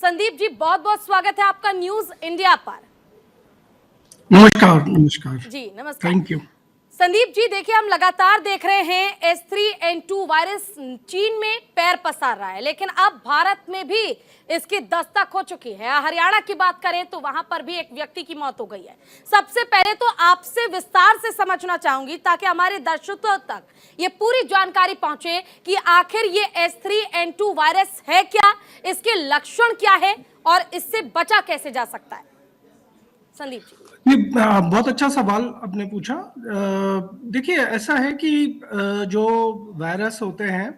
संदीप जी, बहुत बहुत स्वागत है आपका न्यूज इंडिया पर। नमस्कार। नमस्कार जी नमस्कार। Thank you. संदीप जी देखिए, हम लगातार देख रहे हैं H3N2 वायरस चीन में पैर पसार रहा है, लेकिन अब भारत में भी इसकी दस्तक हो चुकी है। हरियाणा की बात करें तो वहां पर भी एक व्यक्ति की मौत हो गई है। सबसे पहले तो आपसे विस्तार से समझना चाहूंगी ताकि हमारे दर्शकों तक ये पूरी जानकारी पहुंचे कि आखिर ये H3N2 वायरस है क्या, इसके लक्षण क्या है और इससे बचा कैसे जा सकता है। संदीप जी। ये बहुत अच्छा सवाल आपने पूछा। देखिए, ऐसा है कि जो वायरस होते हैं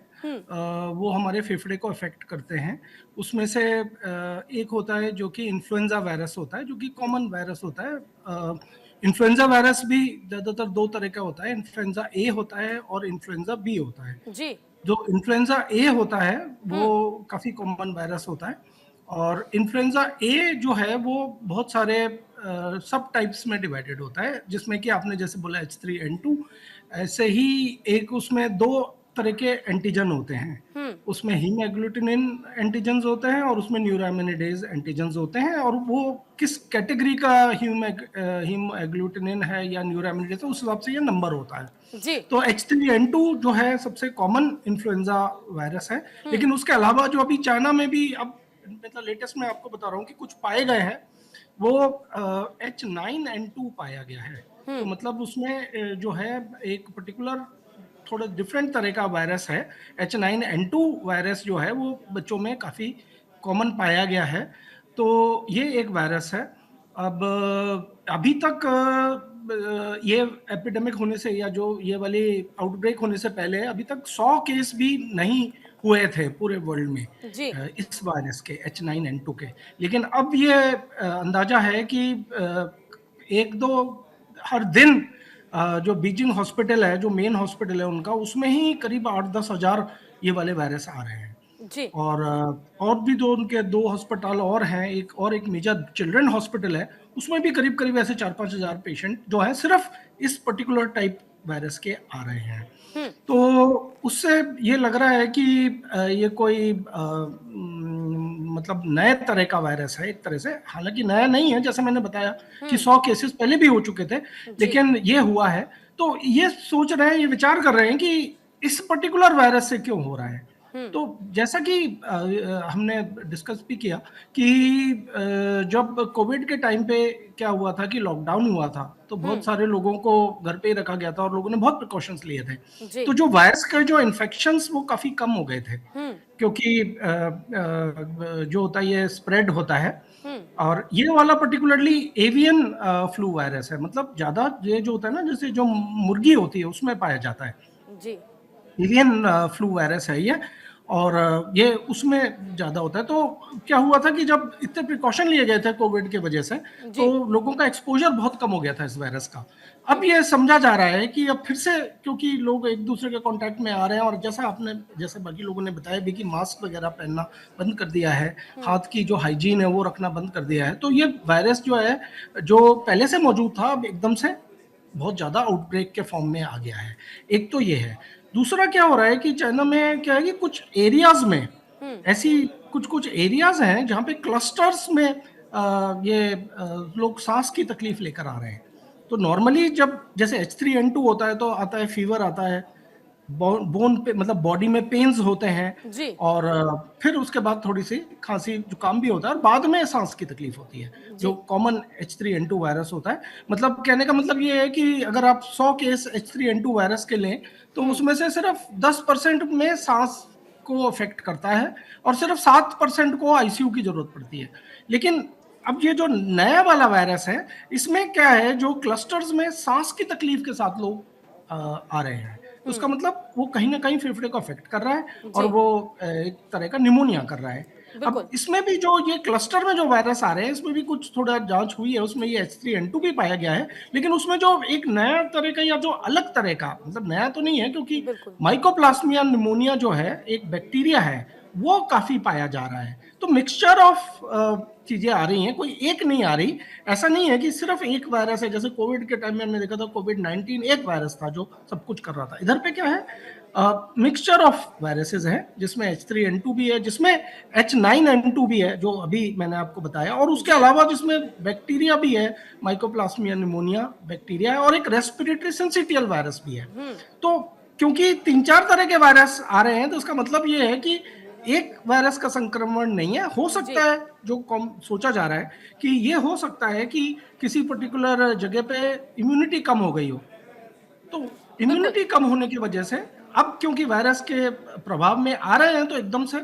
वो हमारे फेफड़े को अफेक्ट करते हैं। उसमें से एक होता है जो कि इन्फ्लुएंजा वायरस होता है, जो कि कॉमन वायरस होता है। इन्फ्लुएंजा वायरस भी ज़्यादातर दो तरह का होता है, इन्फ्लुएंजा ए होता है और इन्फ्लुएंजा बी होता है। जी। जो इन्फ्लुएंजा ए होता है वो काफ़ी कॉमन वायरस होता है, और इन्फ्लुएंजा ए जो है वो बहुत सारे सब टाइप्स में डिवाइडेड होता है, जिसमें कि आपने जैसे बोला H3N2, ऐसे ही एक उसमें दो तरह के एंटीजन होते हैं। उसमें हीमोग्लूटिनिन एंटीजन्स होते हैं और उसमें न्यूरामिनिडेज एंटीजन्स होते हैं, और वो किस कैटेगरी का हीमोग्लूटिनिन है या न्यूरामिनिडेज है उस हिसाब से ये नंबर होता है। जी। तो H3N2 जो है सबसे कॉमन इन्फ्लुएंजा वायरस है, लेकिन उसके अलावा जो अभी चाइना में भी अब मतलब लेटेस्ट में आपको बता रहा हूँ कि कुछ पाए गए हैं, वो H9N2 पाया गया है। तो मतलब उसमें जो है एक पर्टिकुलर थोड़ा डिफरेंट तरह का वायरस है। H9N2 वायरस जो है वो बच्चों में काफ़ी कॉमन पाया गया है। तो ये एक वायरस है। अब अभी तक ये एपिडेमिक होने से या जो ये वाली आउटब्रेक होने से पहले अभी तक 100 केस भी नहीं हुए थे पूरे वर्ल्ड में जी। इस वायरस के H9N2 के। लेकिन अब ये अंदाजा है कि एक दो हर दिन जो बीजिंग हॉस्पिटल है, जो मेन हॉस्पिटल है उनका, उसमें ही करीब 8-10 हजार ये वाले वायरस आ रहे हैं। जी। और भी दो उनके दो अस्पताल और हैं, एक मेजर चिल्ड्रन हॉस्पिटल है, उसमें भी करीब करीब ऐसे 4-5 हजार पेशेंट जो है सिर्फ इस पर्टिकुलर टाइप वायरस के आ रहे हैं। तो उससे ये लग रहा है कि ये कोई मतलब नए तरह का वायरस है एक तरह से। हालांकि नया नहीं है, जैसे मैंने बताया कि 100 केसेस पहले भी हो चुके थे, लेकिन ये हुआ है। तो ये सोच रहे हैं, ये विचार कर रहे हैं कि इस पर्टिकुलर वायरस से क्यों हो रहा है। तो जैसा कि हमने डिस्कस भी किया कि जब कोविड के टाइम पे क्या हुआ था कि लॉकडाउन हुआ था, तो बहुत सारे लोगों को घर पे ही रखा गया था और लोगों ने बहुत प्रिकॉशंस लिए थे। जी। तो जो वायरस के जो इन्फेक्शंस वो काफी कम हो गए थे, क्योंकि जो होता है ये स्प्रेड होता है। और ये वाला पर्टिकुलरली एवियन फ्लू वायरस है, मतलब ज्यादा ये जो होता है ना, जैसे जो मुर्गी होती है उसमें पाया जाता है, जी। एवियन फ्लू वायरस है ये। और ये उसमें ज़्यादा होता है। तो क्या हुआ था कि जब इतने प्रिकॉशन लिए गए थे कोविड की वजह से, तो लोगों का एक्सपोजर बहुत कम हो गया था इस वायरस का। अब ये समझा जा रहा है कि अब फिर से, क्योंकि लोग एक दूसरे के कांटेक्ट में आ रहे हैं, और जैसे बाकी लोगों ने बताया भी कि मास्क वगैरह पहनना बंद कर दिया है, हाथ की जो हाइजीन है वो रखना बंद कर दिया है, तो ये वायरस जो है, जो पहले से मौजूद था, अब एकदम से बहुत ज़्यादा आउटब्रेक के फॉर्म में आ गया है। एक तो ये है। दूसरा क्या हो रहा है कि चाइना में क्या है कि कुछ एरियाज में ऐसी कुछ एरियाज हैं जहाँ पे क्लस्टर्स में लोग सांस की तकलीफ लेकर आ रहे हैं। तो नॉर्मली जब जैसे H3N2 होता है तो आता है फीवर, आता है बोन पे, मतलब बॉडी में पेन्स होते हैं, जी। और फिर उसके बाद थोड़ी सी खांसी जुकाम भी होता है, और बाद में सांस की तकलीफ होती है, जो कॉमन H3N2 वायरस होता है। मतलब कहने का मतलब ये है कि अगर आप 100 केस H3N2 वायरस के लें, तो उसमें से सिर्फ 10% में सांस को अफेक्ट करता है, और सिर्फ 7% को आईसीयू की जरूरत पड़ती है। लेकिन अब ये जो नया वाला वायरस है, इसमें क्या है, जो क्लस्टर्स में सांस की तकलीफ के साथ लोग आ रहे हैं, तो उसका मतलब वो कहीं ना कहीं फेफड़े को अफेक्ट कर रहा है, और वो एक तरह का निमोनिया कर रहा है। अब इसमें भी जो ये क्लस्टर में जो वायरस आ रहे हैं, इसमें भी कुछ थोड़ा जांच हुई है, उसमें ये H3N2 भी पाया गया है, लेकिन उसमें जो एक नया तरह का या जो अलग तरह का, मतलब नया तो नहीं है, क्योंकि माइकोप्लाज्मिया निमोनिया जो है एक बैक्टीरिया है, वो काफी पाया जा रहा है। तो मिक्सचर ऑफ चीजें आ रही हैं, कोई एक नहीं आ रही। ऐसा नहीं है कि सिर्फ एक वायरस है, जैसे कोविड के टाइम में हमने देखा था कोविड-19 एक वायरस था जो सब कुछ कर रहा था। इधर पे क्या है, मिक्सचर ऑफ वायरसेस है, जिसमें H3N2 भी है, जिसमें H9N2 भी है जो अभी मैंने आपको बताया, और उसके अलावा जिसमें बैक्टीरिया भी है, माइकोप्लाज्मिया निमोनिया बैक्टीरिया है, और एक रेस्पिरेटरी सिंसिटियल वायरस भी है। तो क्योंकि 3-4 तरह के वायरस आ रहे हैं, तो उसका मतलब ये है कि एक वायरस का संक्रमण नहीं है। हो सकता है, जो सोचा जा रहा है कि ये हो सकता है कि किसी पर्टिकुलर जगह पे इम्यूनिटी कम हो गई हो, तो इम्यूनिटी कम होने की वजह से अब क्योंकि वायरस के प्रभाव में आ रहे हैं, तो एकदम से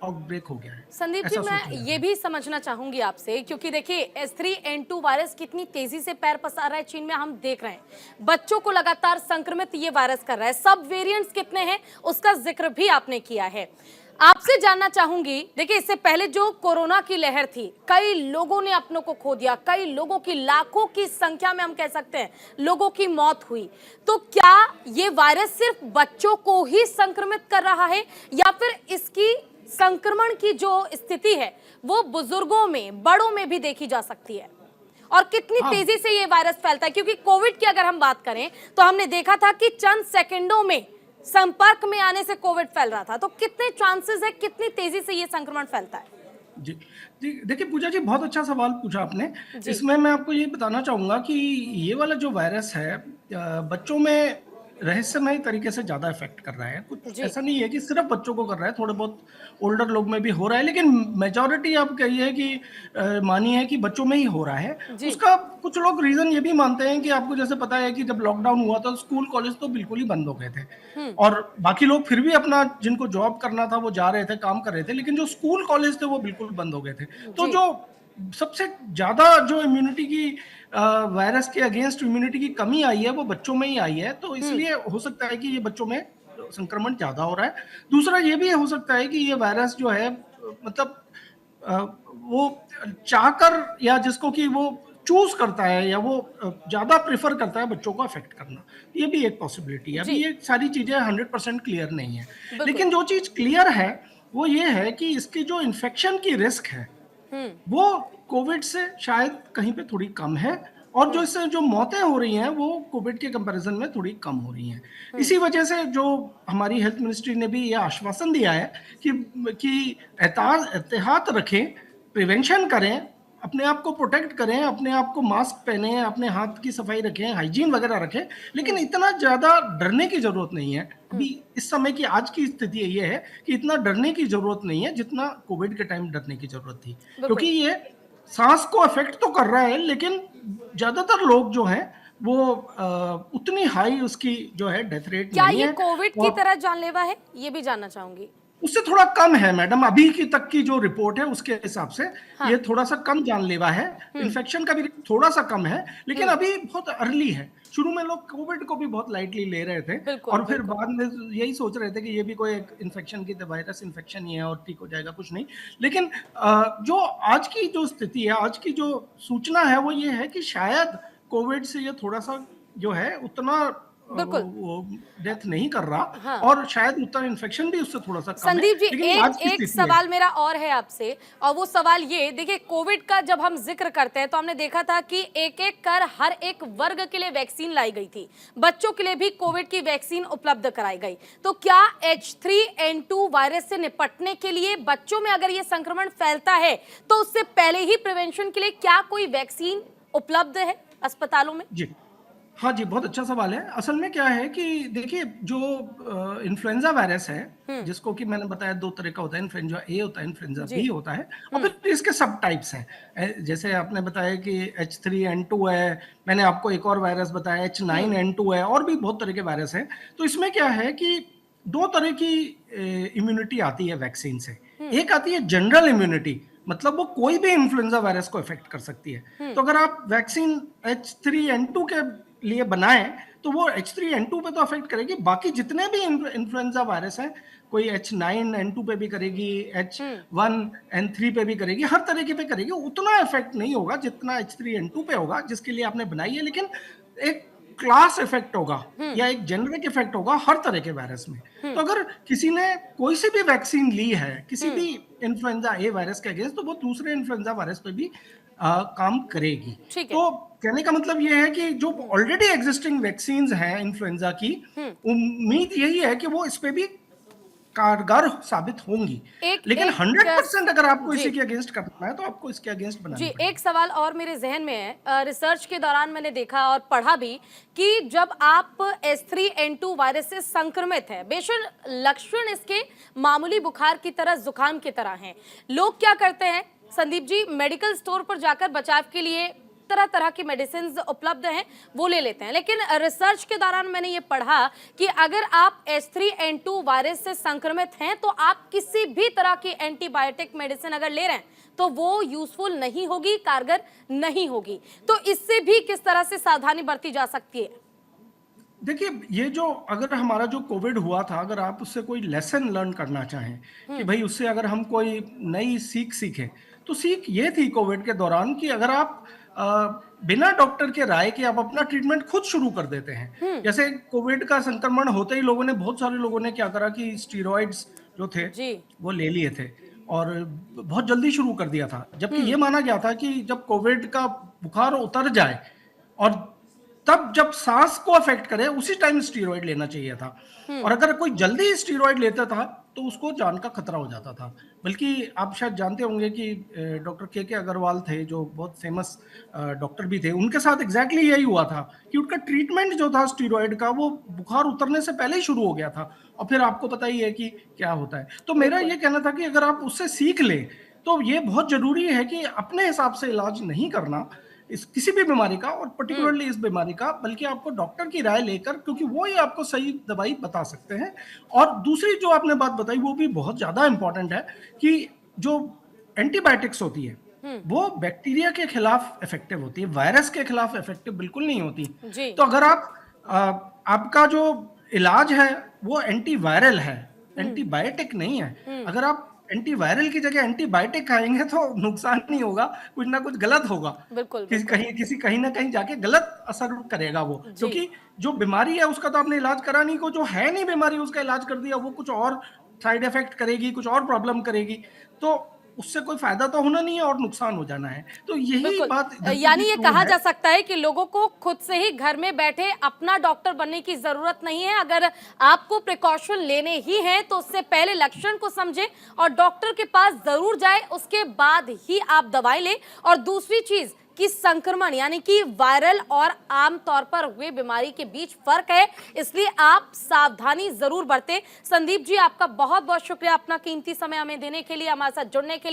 आउटब्रेक हो गया है। संदीप जी, ऐसा सोचा मैं जा रहा ये है। भी समझना चाहूंगी आपसे, क्योंकि देखिए H3N2 वायरस कितनी तेजी से पैर पसार रहा है चीन में, हम देख रहे हैं बच्चों को लगातार संक्रमित ये वायरस कर रहा है। सब वेरिएंट्स कितने हैं उसका जिक्र भी आपने किया है। आपसे जानना चाहूंगी, देखिए इससे पहले जो कोरोना की लहर थी, कई लोगों ने अपनों को खो दिया, कई लोगों की लाखों की संख्या में हम कह सकते हैं लोगों की मौत हुई। तो क्या ये वायरस सिर्फ बच्चों को ही संक्रमित कर रहा है, या फिर इसकी संक्रमण की जो स्थिति है वो बुजुर्गों में, बड़ों में भी देखी जा सकती है? और कितनी तेजी से ये वायरस फैलता है? क्योंकि कोविड की अगर हम बात करें तो हमने देखा था कि चंद सेकंडों में संपर्क में आने से कोविड फैल रहा था। तो कितने चांसेस है, कितनी तेजी से ये संक्रमण फैलता है? जी, जी, देखिए पूजा जी, बहुत अच्छा सवाल पूछा आपने। इसमें मैं आपको ये बताना चाहूँगा कि ये वाला जो वायरस है बच्चों में रहस्यमय तरीके से ज़्यादा इफ़ेक्ट कर रहा है। कुछ जी। ऐसा नहीं है कि सिर्फ़ बच्चों को कर रहा है, थोड़े बहुत ओल्डर लोग में भी हो रहा है, लेकिन मेजॉरिटी आप कहिए कि मानिए कि बच्चों में ही हो रहा है। जी। उसका कुछ लोग रीज़न ये भी मानते हैं कि आपको जैसे पता है कि जब लॉकडाउन हुआ था, स्कूल, कॉलेज तो बिल्कुल ही बंद हो गए थे, और बाकी लोग फिर भी अपना, जिनको जॉब करना था वो जा रहे थे, काम कर रहे थे, लेकिन जो स्कूल, कॉलेज थे वो बिल्कुल बंद हो गए थे। तो जी। जो सबसे ज़्यादा जो इम्यूनिटी की वायरस के अगेंस्ट इम्यूनिटी की कमी आई है, वो बच्चों में ही आई है। तो इसलिए हो सकता है कि ये बच्चों में संक्रमण ज़्यादा हो रहा है। दूसरा ये भी हो सकता है कि ये वायरस जो है मतलब वो चाहकर, या जिसको कि वो चूज़ करता है, या वो ज़्यादा प्रेफ़र करता है बच्चों को अफ़ेक्ट करना। ये भी एक पॉसिबिलिटी है। जी। अभी ये सारी चीज़ें 100% क्लियर नहीं है। बिल्कुल। लेकिन जो चीज़ क्लियर है, वो ये है कि इसकी जो इन्फेक्शन की रिस्क है, वो कोविड से शायद कहीं पे थोड़ी कम है, और जो इससे जो मौतें हो रही हैं वो कोविड के कंपैरिजन में थोड़ी कम हो रही हैं। इसी वजह से जो हमारी हेल्थ मिनिस्ट्री ने भी ये आश्वासन दिया है कि एहतियात रखें, प्रिवेंशन करें, अपने आप को प्रोटेक्ट करें, अपने आप को मास्क पहने, अपने हाथ की सफाई रखें, हाइजीन वगैरह रखें, लेकिन इतना ज़्यादा डरने की ज़रूरत नहीं है। अभी इस समय की आज की स्थिति ये है कि इतना डरने की ज़रूरत नहीं है जितना कोविड के टाइम डरने की ज़रूरत थी। क्योंकि ये सांस को अफेक्ट तो कर रहा है, लेकिन ज़्यादातर लोग जो हैं वो उतनी हाई उसकी जो है डेथ रेट क्या नहीं ये है, कोविड की और तरह जानलेवा है, ये भी जानना चाहूंगी। उससे थोड़ा कम है मैडम। अभी की तक की जो रिपोर्ट है उसके हिसाब से हाँ। ये थोड़ा सा कम जानलेवा है। इन्फेक्शन का भी थोड़ा सा कम है, लेकिन अभी बहुत अर्ली है। शुरू में लोग कोविड को भी बहुत लाइटली ले रहे थे, बिल्कुल, और फिर बिल्कुल। बाद में यही सोच रहे थे कि ये भी कोई एक इन्फेक्शन की, वायरस इन्फेक्शन ही है और ठीक हो जाएगा, कुछ नहीं। लेकिन जो आज की जो स्थिति है, आज की जो सूचना है, वो ये है कि शायद कोविड से ये थोड़ा सा जो है उतना बिल्कुल। वो डेथ नहीं कर रहा, हाँ। और शायद उतना इन्फेक्शन भी उससे थोड़ा सा कम है, संदीप जी, लेकिन आज की एक स्थिति है। सवाल मेरा और है आपसे, और वो सवाल ये, देखिए कोविड का जब हम जिक्र करते हैं तो हमने देखा था कि एक एक कर हर एक वर्ग के लिए वैक्सीन लाई गई थी, बच्चों के लिए भी कोविड की वैक्सीन उपलब्ध कराई गई। तो क्या H3N2 वायरस से निपटने के लिए बच्चों में अगर ये संक्रमण फैलता है तो उससे पहले ही प्रिवेंशन के लिए क्या कोई वैक्सीन उपलब्ध है अस्पतालों में? जी, हाँ जी, बहुत अच्छा सवाल है। असल में क्या है कि देखिए, जो इन्फ्लुएंजा वायरस है, जिसको कि मैंने बताया 2 तरह का होता है, इन्फ्लुएंजा ए होता है, इन्फ्लुएंजा बी होता है, और फिर इसके सब टाइप्स हैं। जैसे आपने बताया कि H3N2 है, मैंने आपको एक और वायरस बताया H9N2 है, और भी बहुत तरह के वायरस हैं। तो इसमें क्या है कि 2 तरह की इम्यूनिटी आती है वैक्सीन से। एक आती है जनरल इम्यूनिटी, मतलब वो कोई भी इन्फ्लुएंजा वायरस को इफेक्ट कर सकती है। तो अगर आप वैक्सीन H3N2 के लिए बनाएं, तो वो H3N2 पे तो अफेक्ट करेगी, बाकी जितने भी इन्फ्लुएंजा वायरस हैं, कोई H9N2 पे भी करेगी, H1N3 पे भी करेगी, हर तरीके पे करेगी। उतना इफेक्ट नहीं होगा जितना H3N2 पे होगा, जिसके लिए आपने बनाई है। लेकिन एक क्लास इफेक्ट होगा या एक जेनरिक इफेक्ट होगा हर तरह के वायरस में। तो अगर किसी ने कोई सी भी वैक्सीन ली है किसी भी इन्फ्लुएंजा ए वायरस के अगेंस्ट, तो वो दूसरे इन्फ्लुएंजा वायरस पे भी काम करेगी। ठीक है। तो कहने का मतलब ये है कि जो ऑलरेडी एग्जिस्टिंग वैक्सीन्स हैं इन्फ्लुएंजा की, उम्मीद यही है कि वो इस पे भी कारगर साबित होंगी। लेकिन 100% अगर आपको इसी के अगेंस्ट करना है तो आपको इसके अगेंस्ट बनाना जी, एक सवाल और मेरे जहन में है। रिसर्च के दौरान मैंने देखा और पढ़ा भी कि जब आप H3N2 वायरस से संक्रमित हैं, बेशक लक्षण इसके मामूली बुखार की तरह, जुकाम की तरह हैं, लोग क्या करते हैं संदीप जी, मेडिकल स्टोर पर जाकर बचाव के लिए तरह तरह की मेडिसिन उपलब्ध हैं, वो ले लेते हैं। लेकिन रिसर्च के दौरान मैंने ये पढ़ा कि अगर आप H3N2 वायरस से संक्रमित हैं तो आप किसी भी तरह की एंटीबायोटिक मेडिसिन अगर ले रहे हैं तो वो यूजफुल नहीं होगी, कारगर नहीं होगी। तो इससे भी किस तरह से सावधानी बरती जा सकती है? देखिए, ये जो अगर हमारा जो कोविड हुआ था, अगर आप उससे कोई लेसन लर्न करना चाहें कि भाई उससे अगर हम कोई नई सीख सीखें, तो सीख ये थी कोविड के दौरान कि अगर आप बिना डॉक्टर के राय के आप अपना ट्रीटमेंट खुद शुरू कर देते हैं। जैसे कोविड का संक्रमण होते ही बहुत सारे लोगों ने क्या करा कि स्टीरॉइड्स जो थे वो ले लिए थे और बहुत जल्दी शुरू कर दिया था, जबकि ये माना गया था कि जब कोविड का बुखार उतर जाए और तब जब सांस को अफेक्ट करे उसी टाइम स्टीरॉइड लेना चाहिए था। और अगर कोई जल्दी स्टीरॉइड लेता था तो उसको जान का खतरा हो जाता था। बल्कि आप शायद जानते होंगे कि डॉक्टर के अग्रवाल थे जो बहुत फेमस डॉक्टर भी थे, उनके साथ एग्जैक्टली यही हुआ था कि उनका ट्रीटमेंट जो था स्टीरॉइड का वो बुखार उतरने से पहले ही शुरू हो गया था और फिर आपको पता ही है कि क्या होता है। तो मेरा ये कहना था कि अगर आप उससे सीख लें तो ये बहुत जरूरी है कि अपने हिसाब से इलाज नहीं करना इस किसी भी बीमारी का, और पर्टिकुलरली इस बीमारी का, बल्कि आपको डॉक्टर की राय लेकर, क्योंकि वो ही आपको सही दवाई बता सकते हैं। और दूसरी जो आपने बात बताई वो भी बहुत ज्यादा इंपॉर्टेंट है कि जो एंटीबायोटिक्स होती है वो बैक्टीरिया के खिलाफ इफेक्टिव होती है, वायरस के खिलाफ इफेक्टिव बिल्कुल नहीं होती। तो अगर आपका जो इलाज है वो एंटीवायरल है, एंटीबायोटिक नहीं है, अगर आप एंटीवायरल की जगह एंटीबायोटिक खाएंगे तो नुकसान नहीं होगा, कुछ ना कुछ गलत होगा। बिल्कुल, कहीं ना कहीं जाके गलत असर करेगा वो, क्योंकि जो बीमारी है उसका तो आपने इलाज करा नहीं, को जो है नहीं बीमारी उसका इलाज कर दिया, वो कुछ और साइड इफेक्ट करेगी, कुछ और प्रॉब्लम करेगी, तो उससे कोई फायदा तो होना नहीं है और नुकसान हो जाना है। तो यही बात, यानी ये कहा जा सकता है कि लोगों को खुद से ही घर में बैठे अपना डॉक्टर बनने की जरूरत नहीं है। अगर आपको प्रिकॉशन लेने ही हैं तो उससे पहले लक्षण को समझें और डॉक्टर के पास जरूर जाए, उसके बाद ही आप दवाई लें। और दूसरी चीज कि संक्रमण यानी कि वायरल और आम तौर पर हुए बीमारी के बीच फर्क है, इसलिए आप सावधानी जरूर बरतें। संदीप जी, आपका बहुत बहुत शुक्रिया अपना कीमती समय हमें देने के लिए, हमारे साथ जुड़ने के लिए।